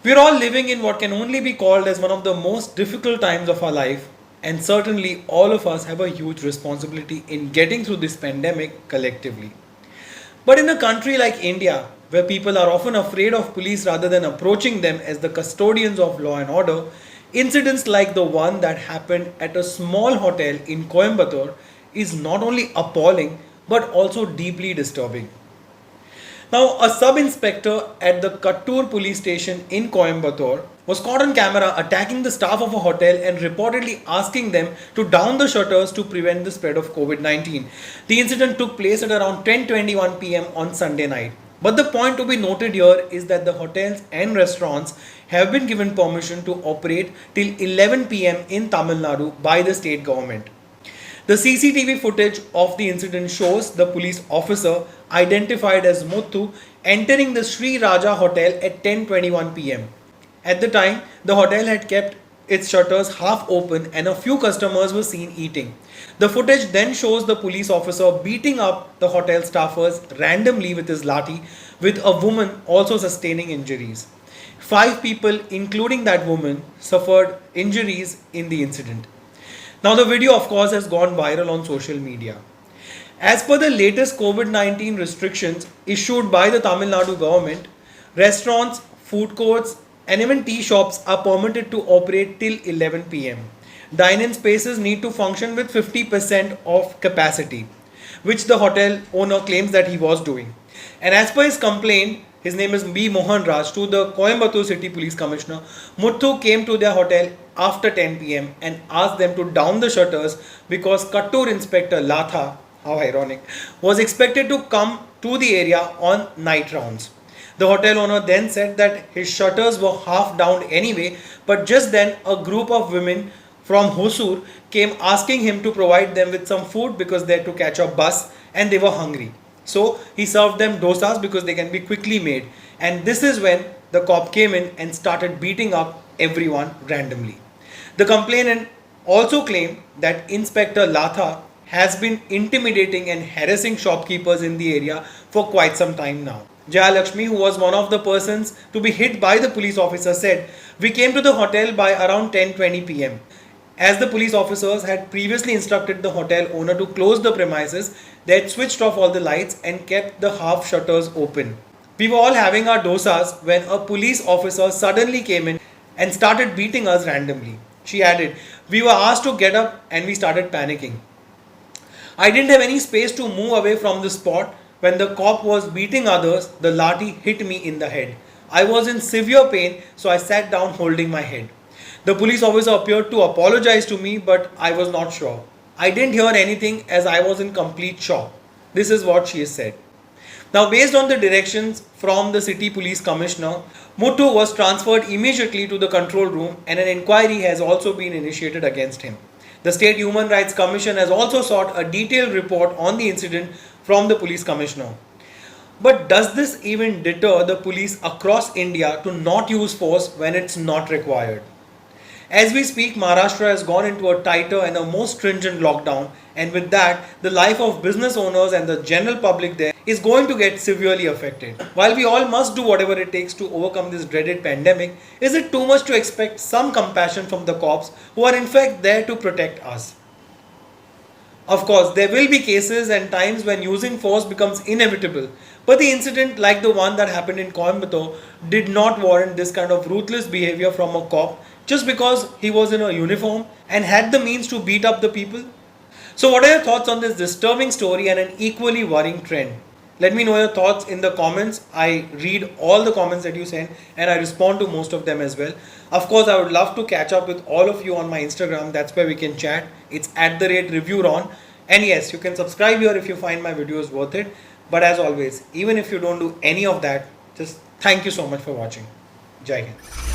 We're all living in what can only be called as one of the most difficult times of our life, and certainly all of us have a huge responsibility in getting through this pandemic collectively. But in a country like India, where people are often afraid of police rather than approaching them as the custodians of law and order, incidents like the one that happened at a small hotel in Coimbatore is not only appalling but also deeply disturbing. Now, a sub inspector at the Kattur police station in Coimbatore was caught on camera attacking the staff of a hotel and reportedly asking them to down the shutters to prevent the spread of COVID 19. The incident took place at around 10:21 pm on Sunday night. But the point to be noted here is that the hotels and restaurants have been given permission to operate till 11 pm in Tamil Nadu by the state government. The CCTV footage of the incident shows the police officer identified as Muthu entering the Sri Raja Hotel at 10:21 pm. At the time, the hotel had kept its shutters half open and a few customers were seen eating. The footage then shows the police officer beating up the hotel staffers randomly with his lathi, with a woman also sustaining injuries. 5 people, including that woman, suffered injuries in the incident. Now, the video, of course, has gone viral on social media. As per the latest COVID 19 restrictions issued by the Tamil Nadu government, restaurants, food courts, and even tea shops are permitted to operate till 11 pm. Dine-in spaces need to function with 50% of capacity, which the hotel owner claims that he was doing. And as per his complaint, his name is B. Mohan Raj, to the Coimbatore City Police Commissioner, Muthu came to their hotel after 10 pm and asked them to down the shutters because Kattur Inspector Latha, how ironic, was expected to come to the area on night rounds. The hotel owner then said that his shutters were half down anyway, but just then a group of women from Hosur came asking him to provide them with some food because they had to catch a bus and they were hungry. So he served them dosas because they can be quickly made. And this is when the cop came in and started beating up everyone randomly. The complainant also claimed that Inspector Latha has been intimidating and harassing shopkeepers in the area for quite some time now. Jaya Lakshmi, who was one of the persons to be hit by the police officer, said, "We came to the hotel by around 10:20 pm. As the police officers had previously instructed the hotel owner to close the premises, they had switched off all the lights and kept the half shutters open. We were all having our dosas when a police officer suddenly came in and started beating us randomly." She added, "We were asked to get up and we started panicking. I didn't have any space to move away from the spot. When the cop was beating others, the lathi hit me in the head. I was in severe pain, so I sat down holding my head. The police officer appeared to apologize to me, but I was not sure. I didn't hear anything as I was in complete shock." This is what she has said. Now, based on the directions from the city police commissioner, Muthu was transferred immediately to the control room and an inquiry has also been initiated against him. The State Human Rights Commission has also sought a detailed report on the incident from the police commissioner. But does this even deter the police across India to not use force when it's not required? As we speak, Maharashtra has gone into a tighter and a more stringent lockdown, and with that, the life of business owners and the general public there is going to get severely affected. While we all must do whatever it takes to overcome this dreaded pandemic, is it too much to expect some compassion from the cops who are in fact there to protect us? Of course, there will be cases and times when using force becomes inevitable, but the incident like the one that happened in Coimbatore did not warrant this kind of ruthless behavior from a cop just because he was in a uniform and had the means to beat up the people. So what are your thoughts on this disturbing story and an equally worrying trend? Let me know your thoughts in the comments. I read all the comments that you send and I respond to most of them as well. Of course, I would love to catch up with all of you on my Instagram. That's where we can chat. It's @reviewron. And yes, you can subscribe here if you find my videos worth it. But as always, even if you don't do any of that, just thank you so much for watching. Jai Hind.